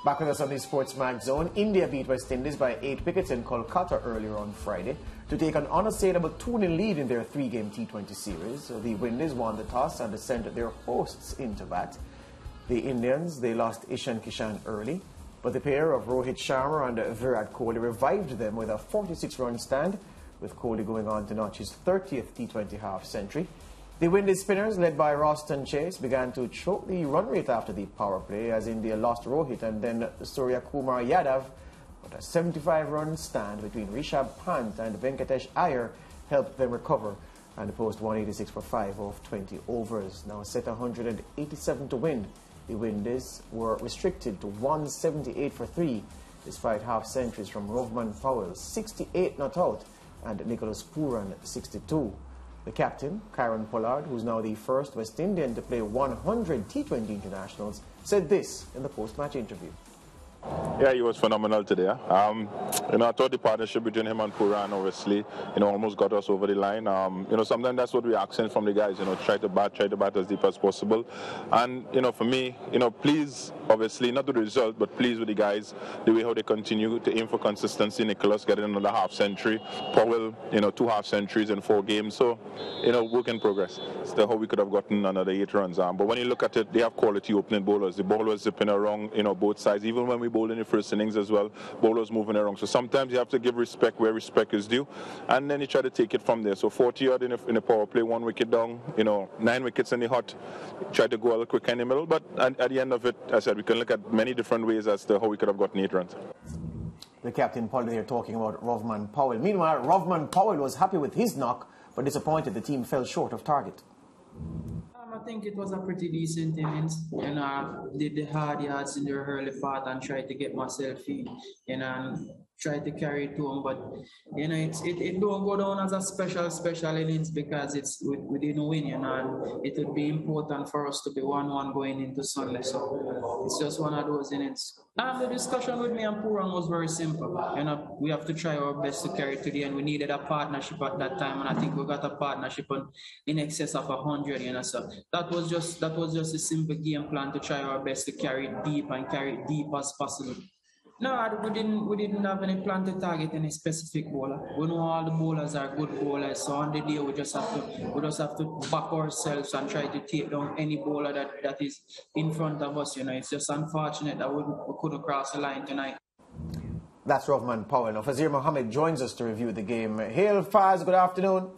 Back with us on the SportsMax zone, India beat West Indies by 8 wickets in Kolkata earlier on Friday to take an unassailable 2-0 lead in their 3-game T20 series. The Windies won the toss and sent their hosts into bat. The Indians, they lost Ishan Kishan early, but the pair of Rohit Sharma and Virat Kohli revived them with a 46-run stand, with Kohli going on to notch his 30th T20 half-century. The Windies spinners, led by Roston Chase, began to choke the run rate after the power play as India lost Rohit and then Surya Kumar Yadav. But a 75-run stand between Rishabh Pant and Venkatesh Iyer helped them recover and post 186 for 5 off 20 overs. Now set 187 to win. The Windies were restricted to 178 for 3, despite half-centuries from Rovman Powell, 68 not out, and Nicholas Pooran, 62. The captain, Pollard, who's now the first West Indian to play 100 T20 internationals, said this in the post-match interview. Yeah, he was phenomenal today. I thought the partnership between him and Pooran, obviously, almost got us over the line. Sometimes that's what we're asking from the guys, try to bat as deep as possible. And, for me, please, obviously, not the result, but please with the guys, the way how they continue to aim for consistency. Nicholas getting another half-century. Powell, 2 half-centuries in 4 games. So, work in progress. Still how we could have gotten another 8 runs. But when you look at it, they have quality opening bowlers. The ball was zipping around, both sides. Even when we bowled in the first innings as well, bowlers moving around. So sometimes you have to give respect where respect is due, and then you try to take it from there. So 40-odd in a power play, 1 wicket down, 9 wickets in the hot. Try to go a little quick in the middle, but at the end of it, as I said, we can look at many different ways as to how we could have gotten 8 runs. The captain, Pollard, here talking about Rovman Powell. Meanwhile, Rovman Powell was happy with his knock, but disappointed the team fell short of target. I think it was a pretty decent innings. I did the hard yards in the early part and tried to get myself in, and tried to carry it home. But it don't go down as a special innings because we didn't win, and it would be important for us to be 1-1 going into Sunday. So it's just one of those innings. And the discussion with me and Pooran was very simple. We have to try our best to carry it to the end. We needed a partnership at that time, and I think we got a partnership in excess of 100. So that was just a simple game plan to try our best to carry it deep and carry it deep as possible. No, we didn't have any plan to target any specific bowler. We know all the bowlers are good bowlers, so on the day we just have to back ourselves and try to take down any bowler that is in front of us. It's just unfortunate that we couldn't cross the line tonight. That's Rovman Powell. Now, Fazeer Mohammed joins us to review the game. Hail, Faz, good afternoon.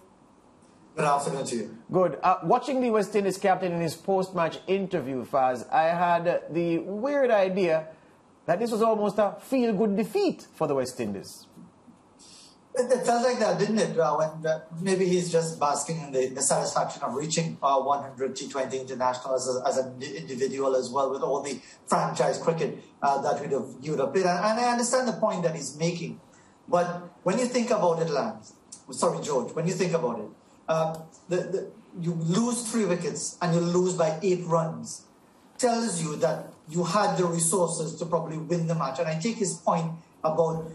Good afternoon to you. Good. Watching the West Indies captain in his post-match interview, Faz, I had the weird idea that this was almost a feel-good defeat for the West Indies. It felt like that, didn't it? Maybe he's just basking in the satisfaction of reaching 100 T20 internationals as an individual as well, with all the franchise cricket that he would have played. And I understand the point that he's making. But when you think about it, George, when you think about it, you lose 3 wickets and you lose by 8 runs, tells you that you had the resources to probably win the match. And I take his point about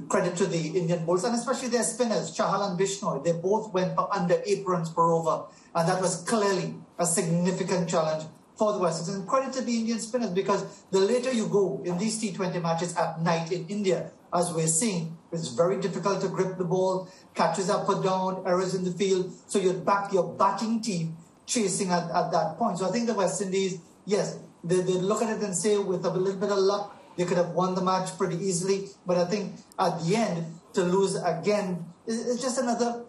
credit to the Indian bowlers, and especially their spinners, Chahal and Bishnoi. They both went for under 8 runs per over, and that was clearly a significant challenge for the West Indies. And credit to the Indian spinners, because the later you go in these T20 matches at night in India, as we're seeing, it's very difficult to grip the ball, catches are put down, errors in the field, so your batting team chasing at that point. So I think the West Indies, yes, they look at it and say with a little bit of luck, they could have won the match pretty easily. But I think at the end, to lose again, it's just another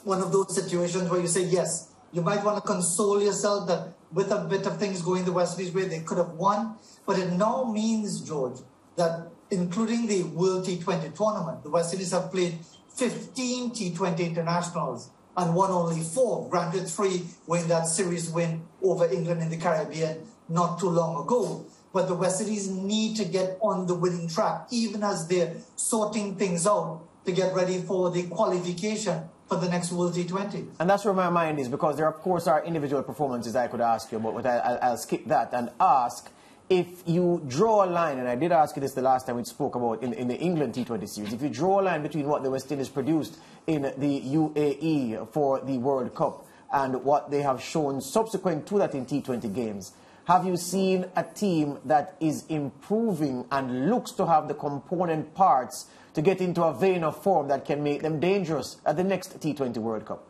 one of those situations where you say, yes, you might want to console yourself that with a bit of things going the West Indies way, they could have won. But it now means, George, that including the World T20 tournament, the West Indies have played 15 T20 internationals and won only 4, granted 3 when that series win over England in the Caribbean not too long ago. But the West Indies need to get on the winning track, even as they're sorting things out to get ready for the qualification for the next World T20. And that's where my mind is, because there, of course, are individual performances I could ask you about, but I'll skip that and ask, if you draw a line, and I did ask you this the last time we spoke about in the England T20 series, if you draw a line between what the West Indies produced in the UAE for the World Cup and what they have shown subsequent to that in T20 games, have you seen a team that is improving and looks to have the component parts to get into a vein of form that can make them dangerous at the next T20 World Cup?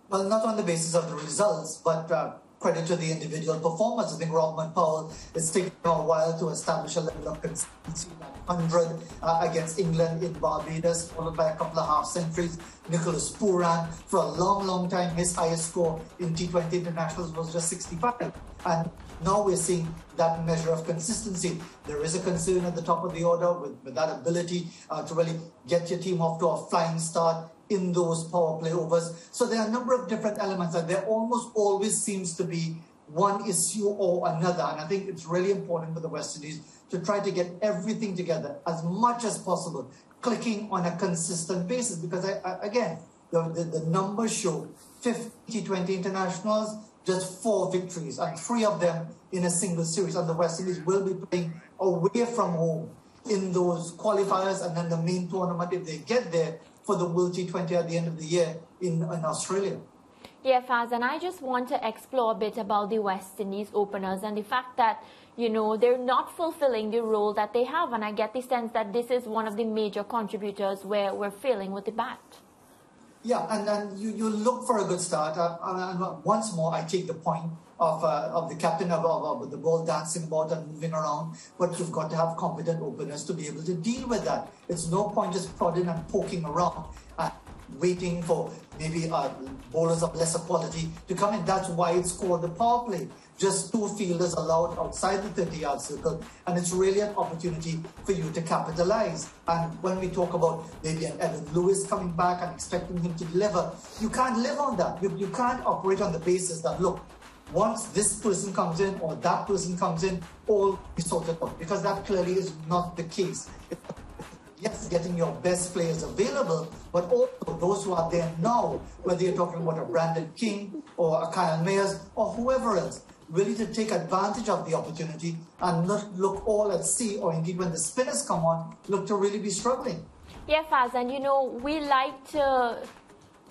Well, not on the basis of the results, but credit to the individual performance. I think Powell is taking a while to establish a level of consistency, like 100 against England in Barbados, followed by a couple of half-centuries. Nicholas Pooran, for a long, long time, his highest score in T20 internationals was just 65. And now we're seeing that measure of consistency. There is a concern at the top of the order with that ability to really get your team off to a flying start in those power play overs. So there are a number of different elements, and there almost always seems to be one issue or another. And I think it's really important for the West Indies to try to get everything together as much as possible, clicking on a consistent basis. Because, again, the numbers show 50 T20 internationals, just 4 victories, and 3 of them in a single series. And the West Indies will be playing away from home in those qualifiers, and then the main tournament, if they get there, for the World T20 at the end of the year in Australia. Yeah, Faz, and I just want to explore a bit about the West Indies openers and the fact that, you know, they're not fulfilling the role that they have. And I get the sense that this is one of the major contributors where we're failing with the bat. Yeah, and then you look for a good start. And once more, I take the point of the captain of the ball dancing about and moving around, but you've got to have competent openers to be able to deal with that. It's no point just prodding and poking around and waiting for maybe bowlers of lesser quality to come in. That's why it's called the power play. Just 2 fielders allowed outside the 30-yard circle, and it's really an opportunity for you to capitalize. And when we talk about maybe an Evan Lewis coming back and expecting him to deliver, you can't live on that. You can't operate on the basis that, look, once this person comes in or that person comes in, all is sorted out, because that clearly is not the case. Yes, getting your best players available, but also those who are there now, whether you're talking about a Brandon King or a Kyle Mayers or whoever else, really to take advantage of the opportunity and not look all at sea, or indeed when the spinners come on, look to really be struggling. Yeah, Faz, and you know, we like to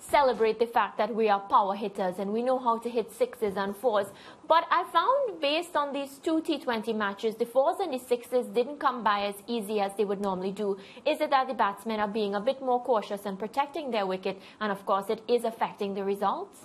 celebrate the fact that we are power hitters and we know how to hit 6s and 4s. But I found, based on these 2 T20 matches, the 4s and the 6s didn't come by as easy as they would normally do. Is it that the batsmen are being a bit more cautious and protecting their wicket? And of course, it is affecting the results?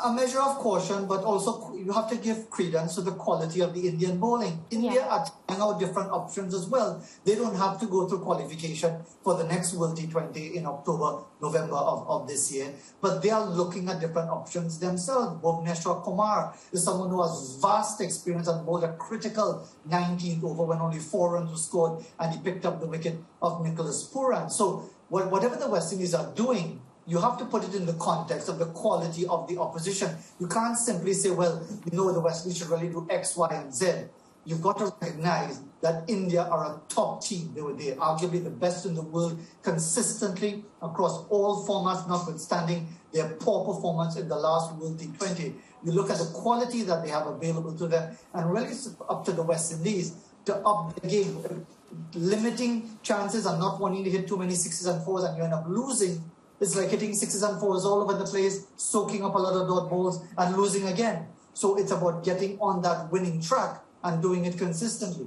A measure of caution, but also you have to give credence to the quality of the Indian bowling. India are trying out different options as well. They don't have to go through qualification for the next World T20 in October, November of this year, but they are looking at different options themselves. Bhuvneshwar Kumar is someone who has vast experience and bowled a critical 19th over when only 4 runs were scored, and he picked up the wicket of Nicholas Pooran. So whatever the West Indies are doing, you have to put it in the context of the quality of the opposition. You can't simply say, well, you know, the West Indies should really do X, Y, and Z. You've got to recognize that India are a top team. They're arguably the best in the world consistently across all formats, notwithstanding their poor performance in the last World T20. You look at the quality that they have available to them, and really it's up to the West Indies to up the game. Limiting chances and not wanting to hit too many 6s and 4s, and you end up losing. It's like hitting 6s and 4s all over the place, soaking up a lot of dot balls and losing again. So it's about getting on that winning track and doing it consistently.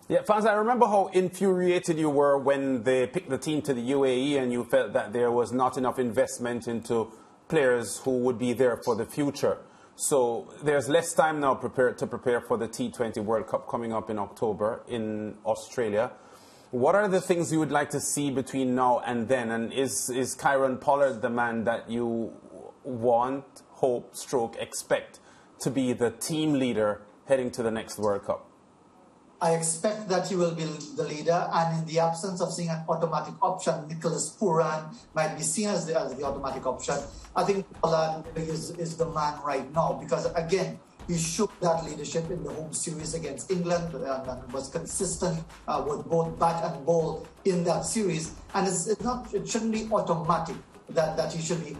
Yeah, Faz, I remember how infuriated you were when they picked the team to the UAE and you felt that there was not enough investment into players who would be there for the future. So there's less time now to prepare for the T20 World Cup coming up in October in Australia. What are the things you would like to see between now and then? And is Kieron Pollard the man that you want, hope, expect to be the team leader heading to the next World Cup? I expect that he will be the leader, and in the absence of seeing an automatic option, Nicholas Pooran might be seen as the automatic option. I think Pollard is the man right now, because again, he showed that leadership in the home series against England and was consistent with both bat and ball in that series. And it shouldn't be automatic. that he should be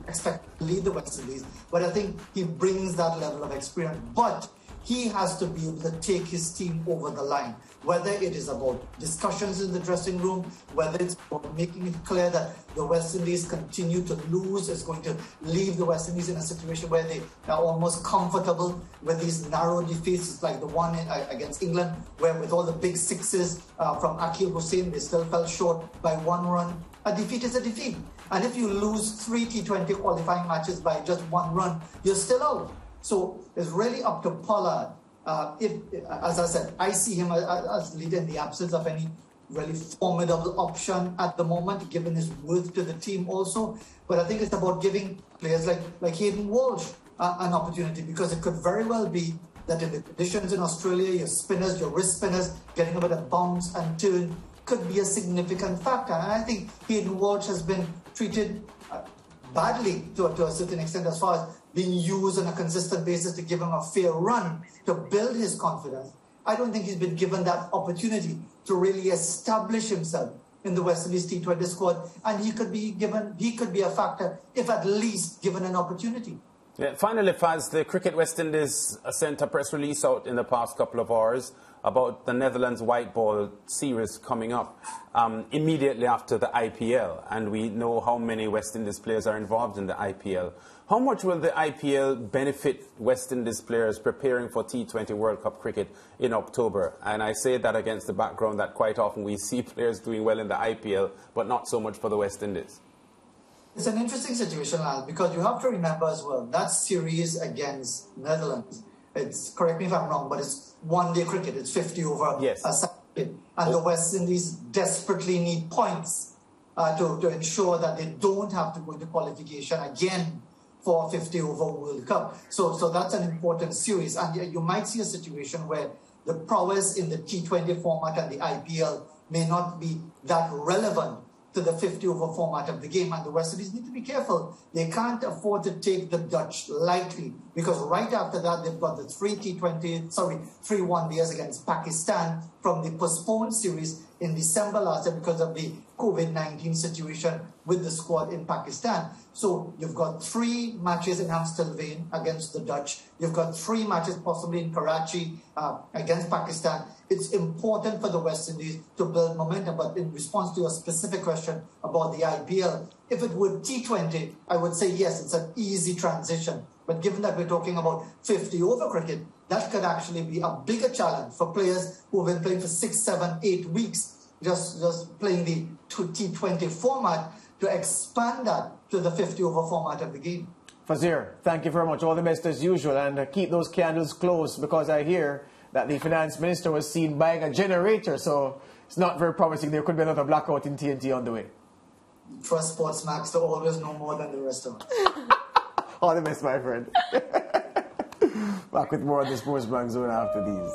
expected to lead the West Indies. But I think he brings that level of experience. But he has to be able to take his team over the line, whether it is about discussions in the dressing room, whether it's about making it clear that the West Indies continue to lose, is going to leave the West Indies in a situation where they are almost comfortable with these narrow defeats, like the one against England, where with all the big sixes from Akil Hussain, they still fell short by 1 run. A defeat is a defeat. And if you lose 3 T20 qualifying matches by just 1 run, you're still out. So it's really up to Pollard. As I said, I see him as leader in the absence of any really formidable option at the moment, given his worth to the team also. But I think it's about giving players like Hayden Walsh an opportunity, because it could very well be that in the conditions in Australia, your spinners, your wrist spinners, getting a bit of bounce and turn could be a significant factor. And I think Hayden Walsh has been treated badly to a certain extent, as far as being used on a consistent basis to give him a fair run to build his confidence. I don't think he's been given that opportunity to really establish himself in the West Indies T20 squad, and he could be a factor if at least given an opportunity. Yeah, finally, Faz, the Cricket West Indies sent a press release out in the past couple of hours about the Netherlands white ball series coming up immediately after the IPL, and we know how many West Indies players are involved in the IPL. How much will the IPL benefit West Indies players preparing for T20 World Cup cricket in October? And I say that against the background that quite often we see players doing well in the IPL, but not so much for the West Indies. It's an interesting situation, Al, because you have to remember as well, that series against Netherlands, it's, correct me if I'm wrong, but it's one-day cricket. It's 50 over yes. a second. And the West Indies desperately need points to ensure that they don't have to go into qualification again for a 50 over World Cup. So that's an important series. And you might see a situation where the prowess in the T20 format and the IPL may not be that relevant to the 50 over format of the game, and the West Indies need to be careful. They can't afford to take the Dutch lightly, because right after that they've got the 3 one-days against Pakistan from the postponed series in December last year because of the COVID-19 situation with the squad in Pakistan. So you've got 3 matches in Amstelveen against the Dutch. You've got 3 matches possibly in Karachi against Pakistan. It's important for the West Indies to build momentum. But in response to your specific question about the IPL, if it were T20, I would say yes, it's an easy transition. But given that we're talking about 50 over cricket, that could actually be a bigger challenge for players who have been playing for 6, 7, 8 weeks, just playing the T20 format, to expand that to the 50 over format of the game. Fazeer, thank you very much. All the best as usual, and keep those candles close, because I hear that the finance minister was seen buying a generator, so it's not very promising. There could be another blackout in TNT on the way. Trust SportsMax to always know more than the rest of us. All the best, my friend. Back with more of the SportsMax Zone after these.